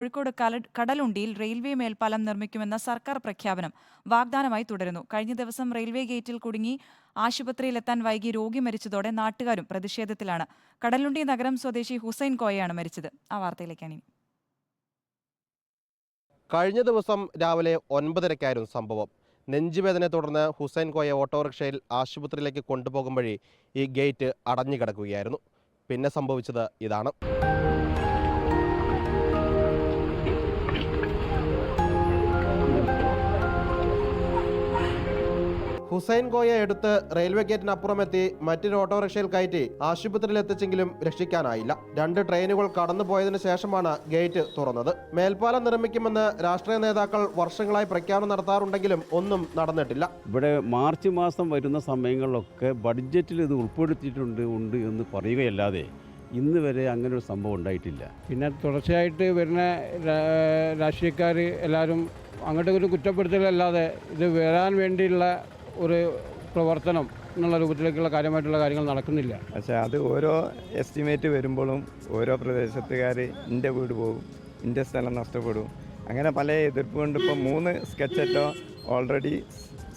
Kozhikode കടലുണ്ടിയിൽ railway മേൽപ്പാലം നിർമ്മിക്കുമെന്ന സർക്കാർ പ്രഖ്യാപനം വാഗ്ദാനമായി തുടരുന്നു. കഴിഞ്ഞ ദിവസം റെയിൽവേ ഗേറ്റിൽ കുടുങ്ങി ആശുപത്രിയിലെത്താൻ വൈകി രോഗി മരിച്ചതോടെ നാട്ടുകാരും പ്രതിഷേധത്തിലാണ്. കടലുണ്ടി നഗരം സ്വദേശി ഹുസൈൻ കോയയാണ് മരിച്ചത്. ആ വാർത്തയിലേക്കാണ് ഇനി. കഴിഞ്ഞ ദിവസം രാവിലെ 9:30 സംഭവം. നെഞ്ചുവേദനയെ തുടർന്ന് ഹുസൈൻ കോയ ഓട്ടോറിക്ഷയിൽ ആശുപത്രിയിലേക്ക് കൊണ്ടുപോകുമ്പോഴേ ഈ ഗേറ്റ് അടഞ്ഞു കിടക്കുകയായിരുന്നു. പിന്നെ സംഭവിച്ചത് ഇതാണ്. ഹുസൈൻ കോയെ എടുത്ത് റെയിൽവേ ഗേറ്റിനപ്പുറമെത്തി മറ്റൊരു ഓട്ടോറിക്ഷയിൽ കയറ്റി ആശുപത്രിയിൽ എത്തിച്ചെങ്കിലും രക്ഷിക്കാനായില്ല. 2 ട്രെയിനുകൾ കടന്നുപോയതിനു ശേഷമാണ് ഗേറ്റ് തുറന്നത്. മേൽപ്പാലം നിർമ്മിക്കുമെന്ന് രാഷ്ട്രീയ നേതാക്കൾ വർഷങ്ങളായി പ്രഖ്യാപനം നടത്താറുണ്ടെങ്കിലും ഒന്നും നടന്നിട്ടില്ല. ഇവിടെ മാർച്ച് മാസം വരുന്ന സമയങ്ങളിലൊക്കെ ബഡ്ജറ്റിൽ ഇത് ഉൾപ്പെടുത്തിയിട്ടുണ്ട് എന്ന് പറയുകയല്ലാതെ ഇന്ന് വരെ അങ്ങനെ ഒരു സംഭവം ഉണ്ടായിട്ടില്ല. പിന്നെ തുടർച്ചയായിട്ട് വരുന്ന രാഷ്ട്രീയക്കാർ എല്ലാവരും അങ്ങോട്ട് ഒരു കുറ്റപ്പെടുത്തലല്ലാതെ ഇത് വരാൻ വേണ്ടിയുള്ള ഒരു പ്രവർത്തനം എന്നുള്ള രൂപത്തിലേക്കുള്ള കാര്യമായിട്ടുള്ള കാര്യങ്ങൾ നടക്കുന്നില്ല. പക്ഷേ അത് ഓരോ എസ്റ്റിമേറ്റ് വരുമ്പോഴും ഓരോ പ്രദേശത്തുകാർ എൻ്റെ വീട് പോകും, എൻ്റെ സ്ഥലം നഷ്ടപ്പെടും, അങ്ങനെ പല എതിർപ്പ് കൊണ്ട് ഇപ്പോൾ 3 സ്കെച്ചോ ഓൾറെഡി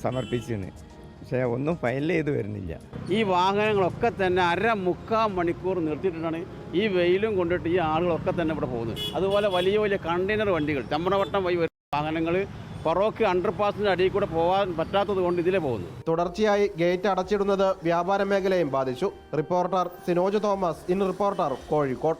സമർപ്പിച്ചിരുന്നു. പക്ഷേ ഒന്നും ഫൈനൽ ചെയ്ത് വരുന്നില്ല. ഈ വാഹനങ്ങളൊക്കെ തന്നെ 1.5-3 മണിക്കൂർ നിർത്തിയിട്ടാണ് ഈ വെയിലും കൊണ്ടിട്ട് ഈ ആളുകളൊക്കെ തന്നെ ഇവിടെ പോകുന്നത്. അതുപോലെ വലിയ വലിയ കണ്ടെയ്നർ വണ്ടികൾ ചമ്രവട്ടം വഴി വരുന്ന വാഹനങ്ങൾ ഫറോക്ക് അണ്ടർപാസിൻ്റെ അടിയിൽ കൂടെ പോകാൻ പറ്റാത്തത് കൊണ്ട് ഇതിലേ പോകുന്നു. തുടർച്ചയായി ഗേറ്റ് അടച്ചിടുന്നത് വ്യാപാര മേഖലയും ബാധിച്ചു. Reporter Sinoj Thomas, in reporter, Kozhikode.